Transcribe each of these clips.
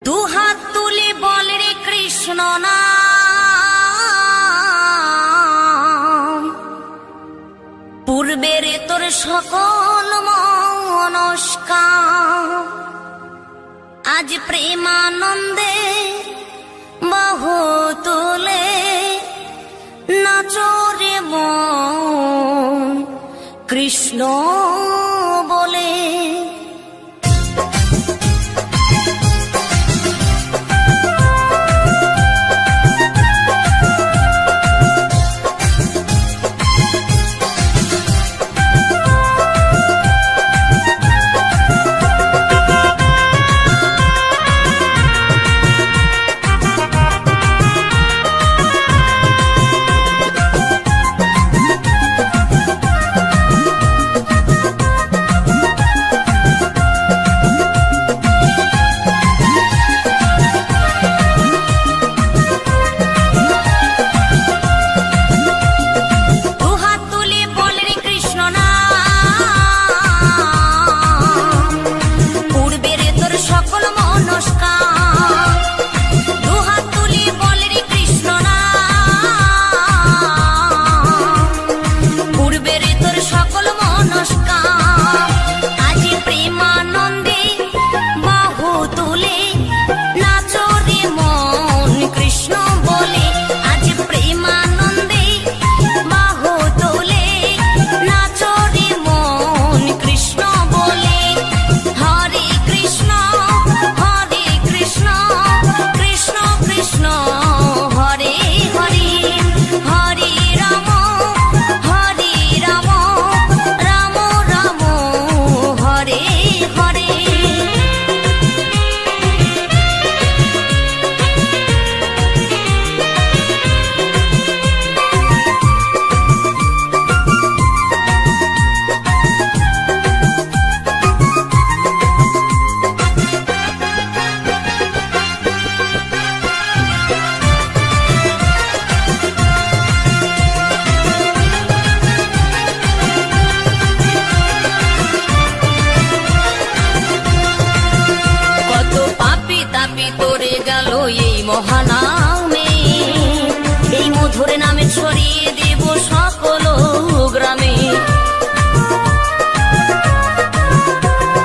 দুহাত তুলে বল রে কৃষ্ণ নাম, পূর্বের তোর সকল মনস্কাম আজ প্রেমানন্দে বাহু তুলে নাচরে মন কৃষ্ণ বলে। মহানামে এই মধুর নামে ছড়িয়ে দেব সকল গ্রামে।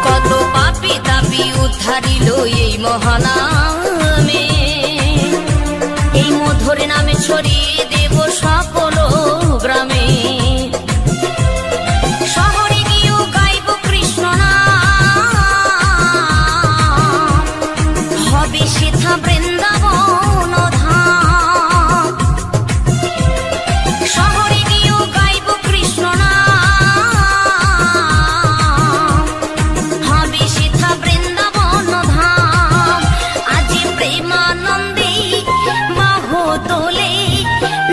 কত পাপী তাপী উদ্ধারিল এই মহানামে, এই মধুর নামে ছড়িয়ে দেব সকল গ্রামে। শহরে গিয়েও গাইব কৃষ্ণ নাম, হবে সেথা বৃন্দাবন ধাম। শহরে গিয়েও গাইব কৃষ্ণ নাম, হবে সেথা বৃন্দাবন ধাম। আজ প্রেমানন্দে বাহু তোলে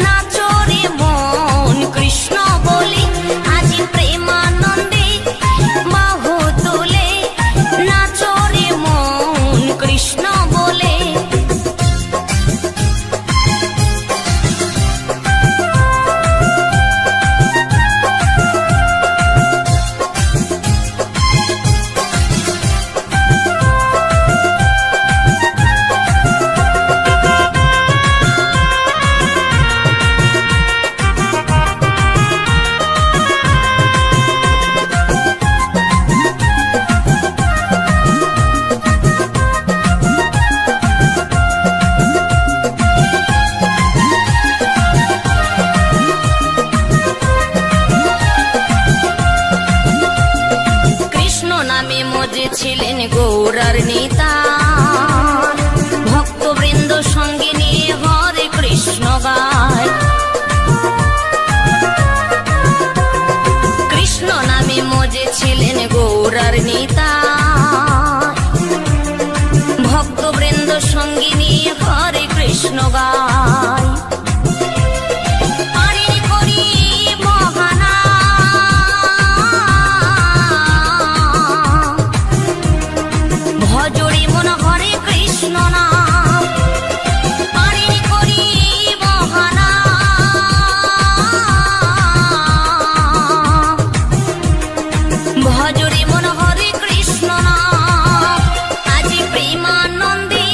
নাচরে মন কৃষ্ণ বলে। আজ প্রেমানন্দে বাহু তোলে নাচরে মন কৃষ্ণ বলে। ছিলেন গৌরার নেতা, ভক্তবৃন্দ সঙ্গে নিয়ে হরে কৃষ্ণ গায়। কৃষ্ণ নামে মজে ছিলেন গৌরার নেতা, ভক্তবৃন্দ সঙ্গে নিয়ে হরে কৃষ্ণ গায়। ভজরে মন হরে কৃষ্ণ নাম, পারিনি করি বহানা। ভজরে মন হরে কৃষ্ণ নাম, আজ প্রেমানন্দে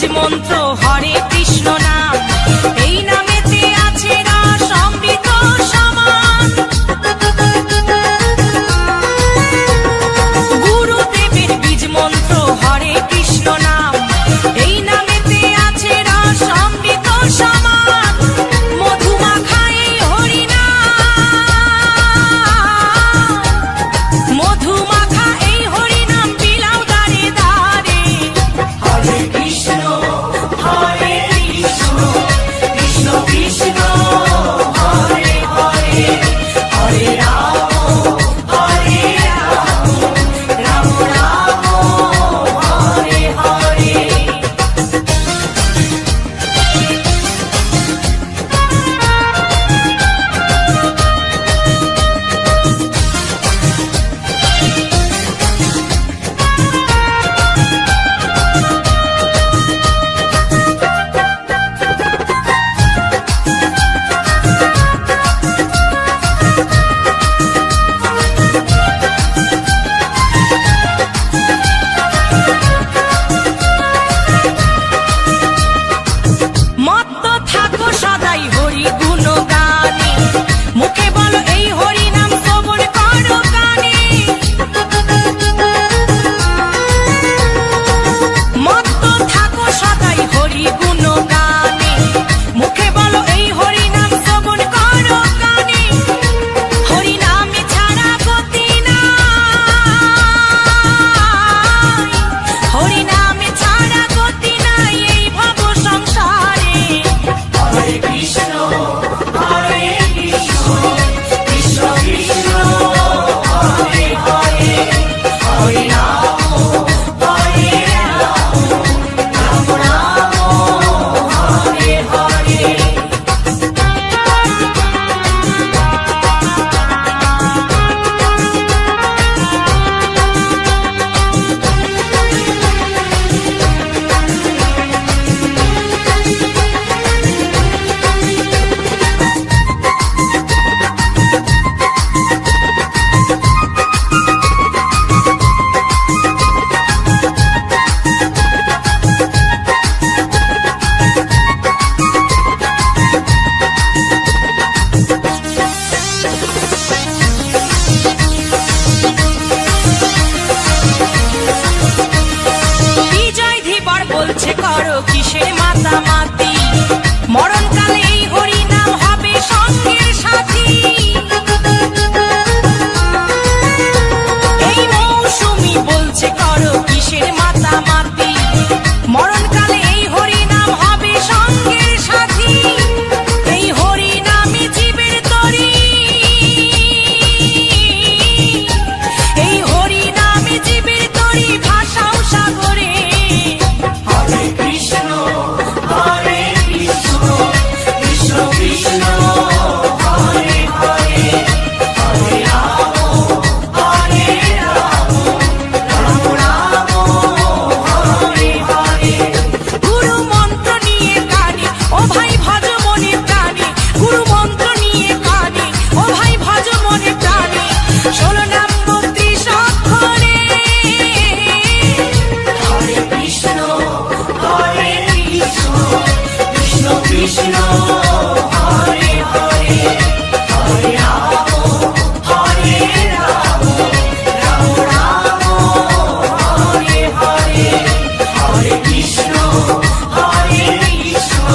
বীজ মন্ত্র হরে কৃষ্ণ নাম, এই নামেতে আছে রস অমৃত সমান। গুরুদেবের বীজ মন্ত্র হরে কৃষ্ণ নাম, এই নামেতে আছে রস অমৃত সমান। মধুমাখা এই হরি নাম, মধুমাখা এই হরি নাম বিলাও দারে দারে। হরে কৃষ্ণ হরে কৃষ্ণ, কৃষ্ণ কৃষ্ণ হরে হরে, হরে রাম হরে রাম, রাম রাম হরে হরে। মত্ত থাকো সদাই হরি গুণ গানে, মুখে বলো এই হরি নাম শ্রবণ করো কানে। মত্ত থাকো সদাই হরি গুণ গানে, মুখে বলো এই হরি নাম শ্রবণ করো কানে। হরি নামে ছাড়া গতি নাই, হরি নামে ছাড়া গতি নাই এই ভব সংসারে। হরে কৃষ্ণ হরে কৃষ্ণ, কৃষ্ণ কৃষ্ণ হরে হরে, হরে রাম হরে রাম, রাম রাম হরে হরে। বিজয় ধীবর বলছে করো কিসের মাতামাতি, মরণকালে এই হরি নাম হবে সঙ্গের সাথী। এই মৌসুমী বলছে করো কিসের মাতামাতি, মরণকালে এই হরি নাম হবে সঙ্গের সাথী। এই হরি নামে জীবের তরি, এই হরি নামে জীবের তরি ভাষাও সাগরে। হরে কৃষ্ণ হরে কৃষ্ণ, কৃষ্ণ কৃষ্ণ হরে হরে, হরে রাম হরে রাম, রাম রাম হরে হরে। গুরু মন্ত্র নিয়ে কানে ও ভাই ভজ মনে প্রাণে, গুরু মন্ত্র নিয়ে কানে ও ভাই ভজ মনে প্রাণে। 16 নাম 32 অক্ষরে। হরে কৃষ্ণ হরে কৃষ্ণ, কৃষ্ণ কৃষ্ণ হরে হরে, হরে রাম হরে রাম, রাম রাম হরে হরে। হরে কৃষ্ণ হরে কৃষ্ণ,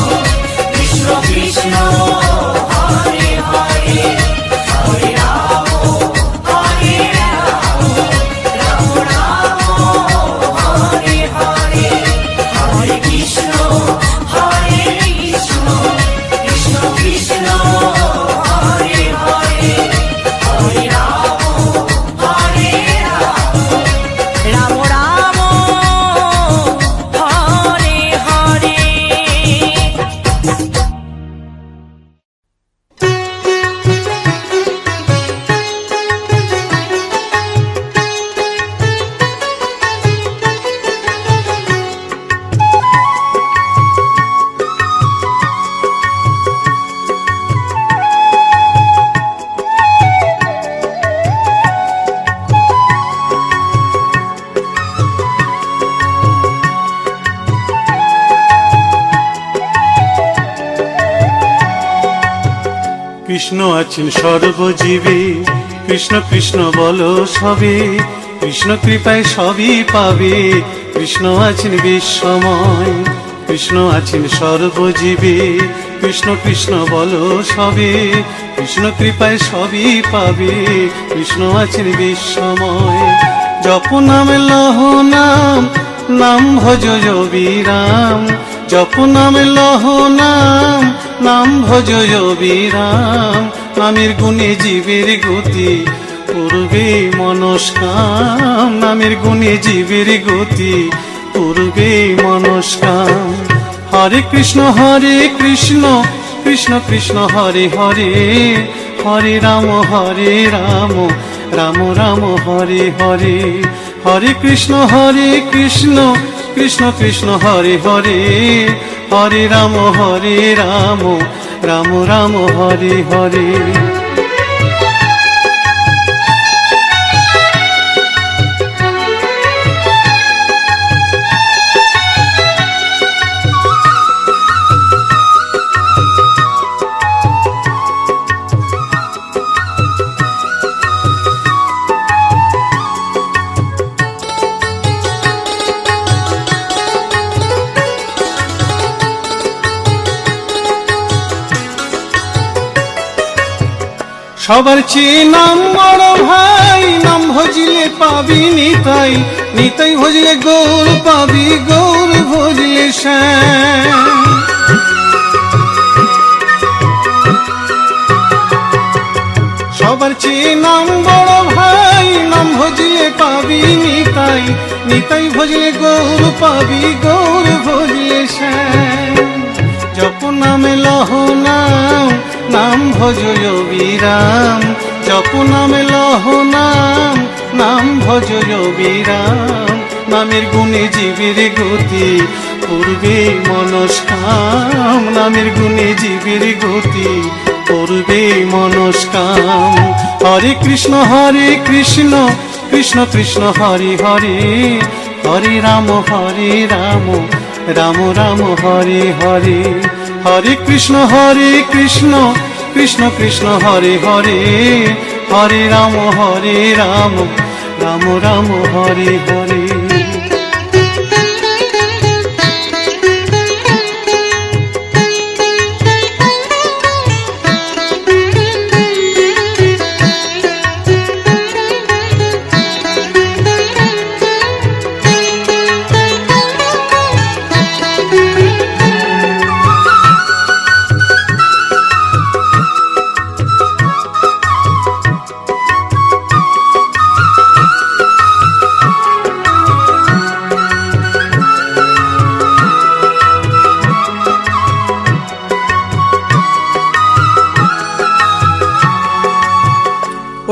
কৃষ্ণ কৃষ্ণ হরে হরে, হরে রাম হরে রাম, রাম রাম হরে হরে। হরে কৃষ্ণ হরে কৃষ্ণ, কৃষ্ণ আছেন সর্বজীবে, কৃষ্ণ কৃষ্ণ বলো সবে, কৃষ্ণ কৃপায় সবই পাবে। কৃষ্ণ আছেন বিশ্বময়, কৃষ্ণ আছেন সর্বজীবে, কৃষ্ণ কৃষ্ণ বলো সবে, কৃষ্ণ কৃপায় সবই পাবে। কৃষ্ণ আছেন বিশ্বময়। জপ নাম লহ নাম, নাম ভজ বিরাম। জপ নাম লহ নাম, নাম ভজ বিরাম। নামের গুণে জীবের গতি, পূর্বে মনস্কাম। নামের গুণে জীবের গতি, পূর্বে মনস্কাম। হরে কৃষ্ণ কৃষ্ণ কৃষ্ণ হরে হরে, হরে রাম রাম রাম হরে হরে। হরে কৃষ্ণ কৃষ্ণ কৃষ্ণ হরে হরে, হরে রাম রাম রাম হরে হরে। সবার চেয়ে নাম বড় ভাই, নাম ভজিলে পাবি নিতাই, নিতাই ভজিলে গৌর পাবি, গৌর ভজিলে শ্যাম। সবার চেয়ে নাম বড় ভাই, নাম ভজিলে পাবি নিতাই, নিতাই ভজিলে গৌর পাবি, গৌর ভজিলে শ্যাম। জপ নামে লহ নাম, নাম ভজ বিরাম। জপ নামে লহ নাম, নাম ভজ বিরাম। নামের গুণে জীবের গতি, পূর্বে মনস্কাম। নামের গুণে জীবের গতি, পূর্বে মনস্কাম। হরে কৃষ্ণ কৃষ্ণ কৃষ্ণ হরে হরে, হরে রাম রাম রাম হরে হরে। হরে কৃষ্ণ কৃষ্ণ কৃষ্ণ হরে হরে, হরে রাম রাম রাম হরে হরে।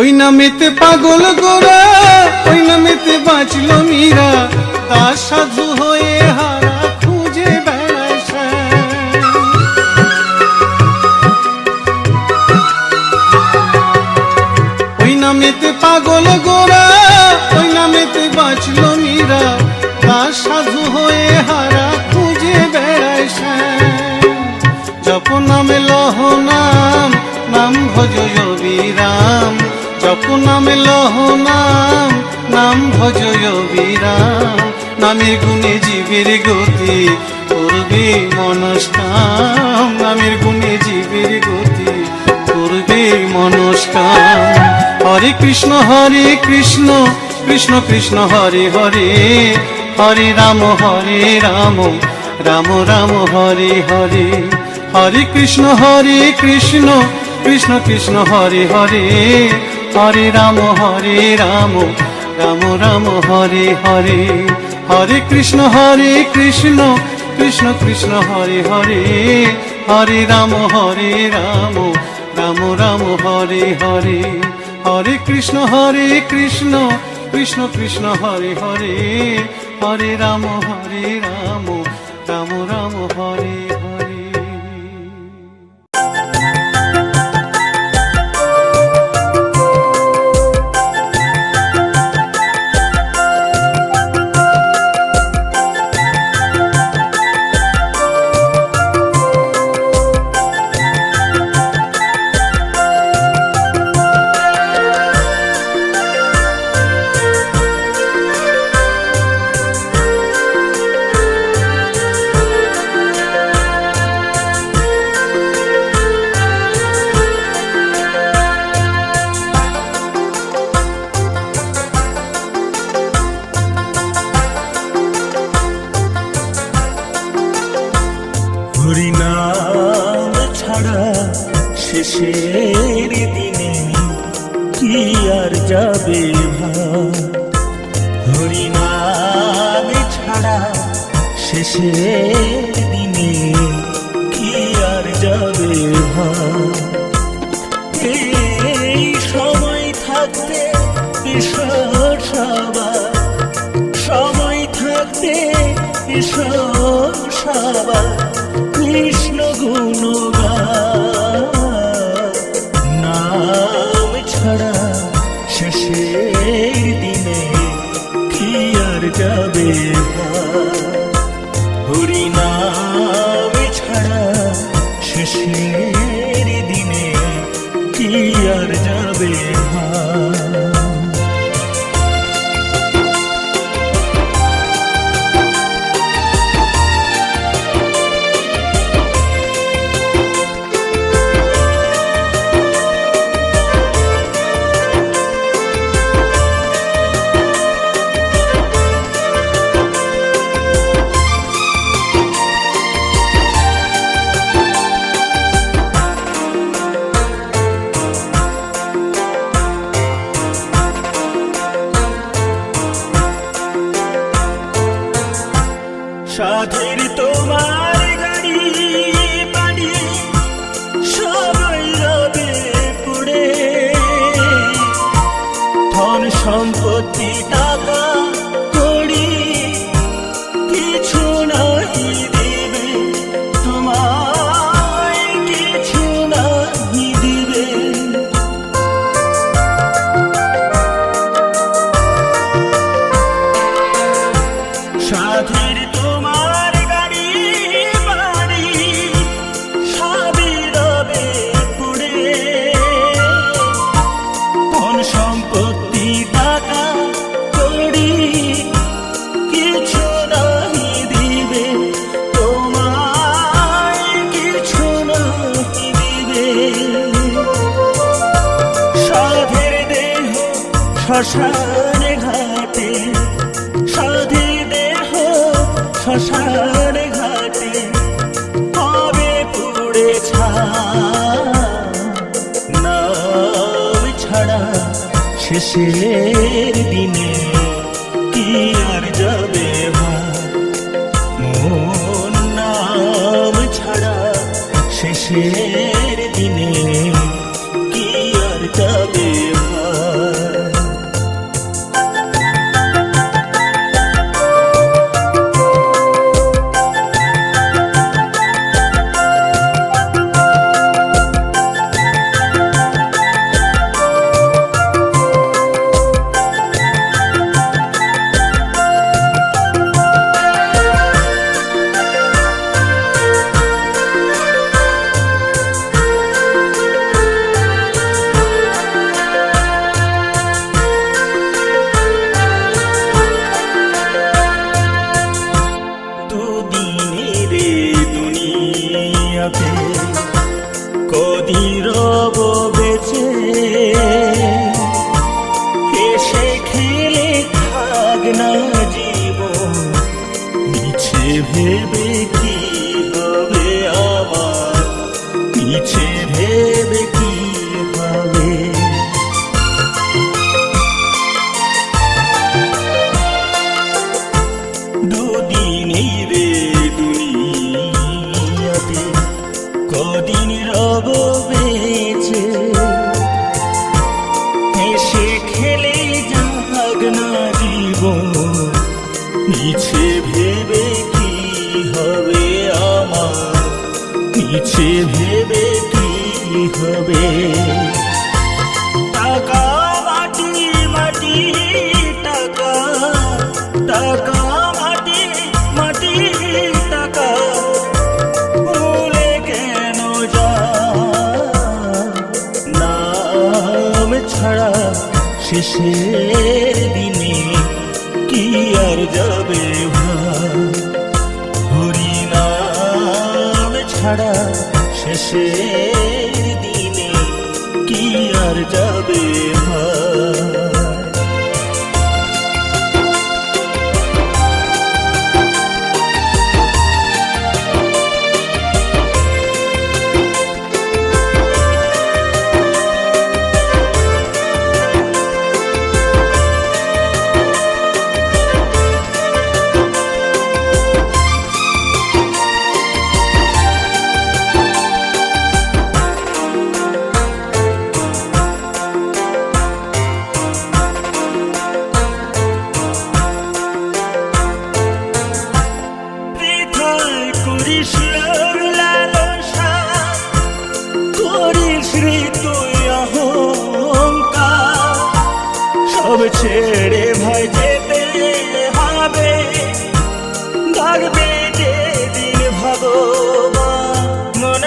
ওই নামেতে পাগল গোরা, ওই নামেতে বাঁচল মীরা। দাস সাধু হয়ে হারা খুঁজে বেড়ায় শ্যাম। ওই নামেতে পাগল গোরা, ওই নামেতে বাঁচল মীরা। দাস সাধু হয়ে হারা খুঁজে বেড়ায় শ্যাম। জপ নামে লহ নাম, নাম ভজ বিরাম। জপ নামে লহ নাম, নাম ভজ বিরাম। নামের গুণে জীবের গতি, পূর্বে মনস্কাম। নামের গুণে জীবের গতি, পূর্বে মনস্কাম। হরে কৃষ্ণ কৃষ্ণ কৃষ্ণ হরে হরে, হরে রাম রাম রাম হরে হরে। হরে কৃষ্ণ কৃষ্ণ কৃষ্ণ হরে হরে, হরে রাম রাম রাম হরে হরে। হরে কৃষ্ণ কৃষ্ণ কৃষ্ণ হরে হরে, হরে রাম রাম রাম হরে হরে। হরে কৃষ্ণ কৃষ্ণ কৃষ্ণ হরে হরে, হরে রাম রাম হরে হরে। হরিনাম ছাড়া শেষের দিনে কি আর যাবে ভাই, হরিনাম ছাড়া শেষের দিনে কি আর যাবে ভাই। এই সময় থাকতে ঈশ্বর সবার, সময় থাকতে ঈশ্বর সবার কৃষ্ণ গুণগান, নাম ছাড়া শেষের দিনে কি আর যাবে ভাই, হরিনাম ছাড়া শেষের দিনে কি আর যাবে ভাই। সাধের তোমার গাড়ি বাড়ি সবাই রবে পুড়ে, ধন সম্পত্তি টাকা কড়ি কিছু নাই দিবে তোমায়, কিছু নাই দিবে। সাধের তোমার গাড়ি বাড়ি সবই রবে পুড়ে, ধন সম্পত্তি টাকা কড়ি কিছু নাই দিবে তোমায়, কিছু নাই দিবে। সাধের দেহ শ্মশান ঘাটে, সাধের দেহ শ্মশান ঘাটে হবে পুড়ে ছাই, নাম ছাড়া শেষের দিনে কি আর যাবে ভাই, মন নাম ছাড়া শেষের দিনে কি আর যাবে ভাই। কদি রব বেঁচে এসে খেলে থাক না জীবন, মিছে ভেবে কি হবে আমার, মিছে ভেবে কি হবে। দুদিনই রে দুনিয়াতে কদিন রব বেঁচে হেসে খেলে যাক না জীবন, মিছে ভেবে কি হবে আমার, মিছে ভেবে কি হবে। টাকা মাটি মাটি টাকা, টাকা মাটি মাটি টাকা ভুলে কেন যায়, নাম ছাড়া শেষের দিনে কি আর যাবে ভাই, হরিনাম ছাড়া শেষের দিনে কি আর যাবে ভাই। করিস লালসা, করিস রে তুই অহংকার, সব ছেড়ে ভাই যেতে হবে, ডাকবে যেদিন ভগবান। মন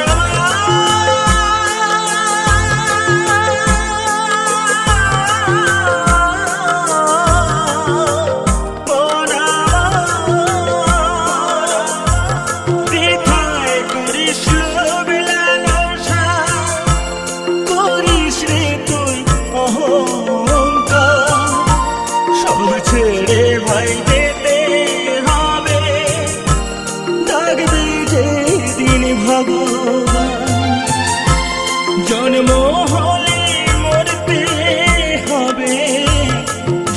বৃথায় করিস লোভ লালসা, করিস রে তুই অহংকার, সব ছেড়ে ভাই যেতে হবে, ডাকবে যেদিন ভগবান। জন্ম হলে মরতে হবে,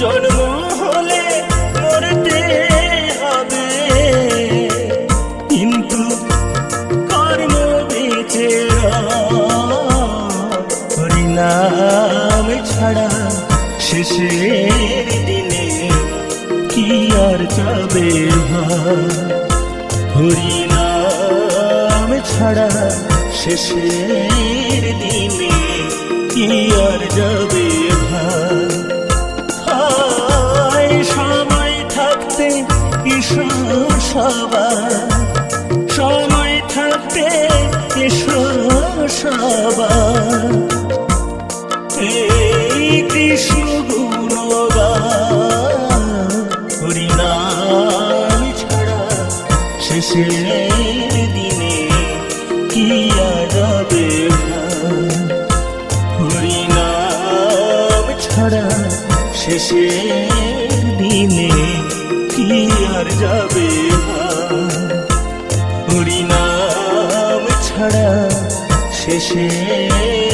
জন্ম হলে মরতে হবে, কিন্তু কর্ম বেঁচে হরিনাম ছাড়া শেষের দিনে কি আর যাবে হরিনাম ছাড়া শেষের দিনে কি আর যাবে হায় সময় থাকতে ঈশ্বর সবার, সময় থাকতে ঈশ্বর সবার, এই কৃষ্ণ গুণগান হরিনাম ছাড়া শেষের দিনে কি আর যাবে হরিনাম ছাড়া শেষের দিনে কি আর যাবে হরিনাম ছাড়া শেষের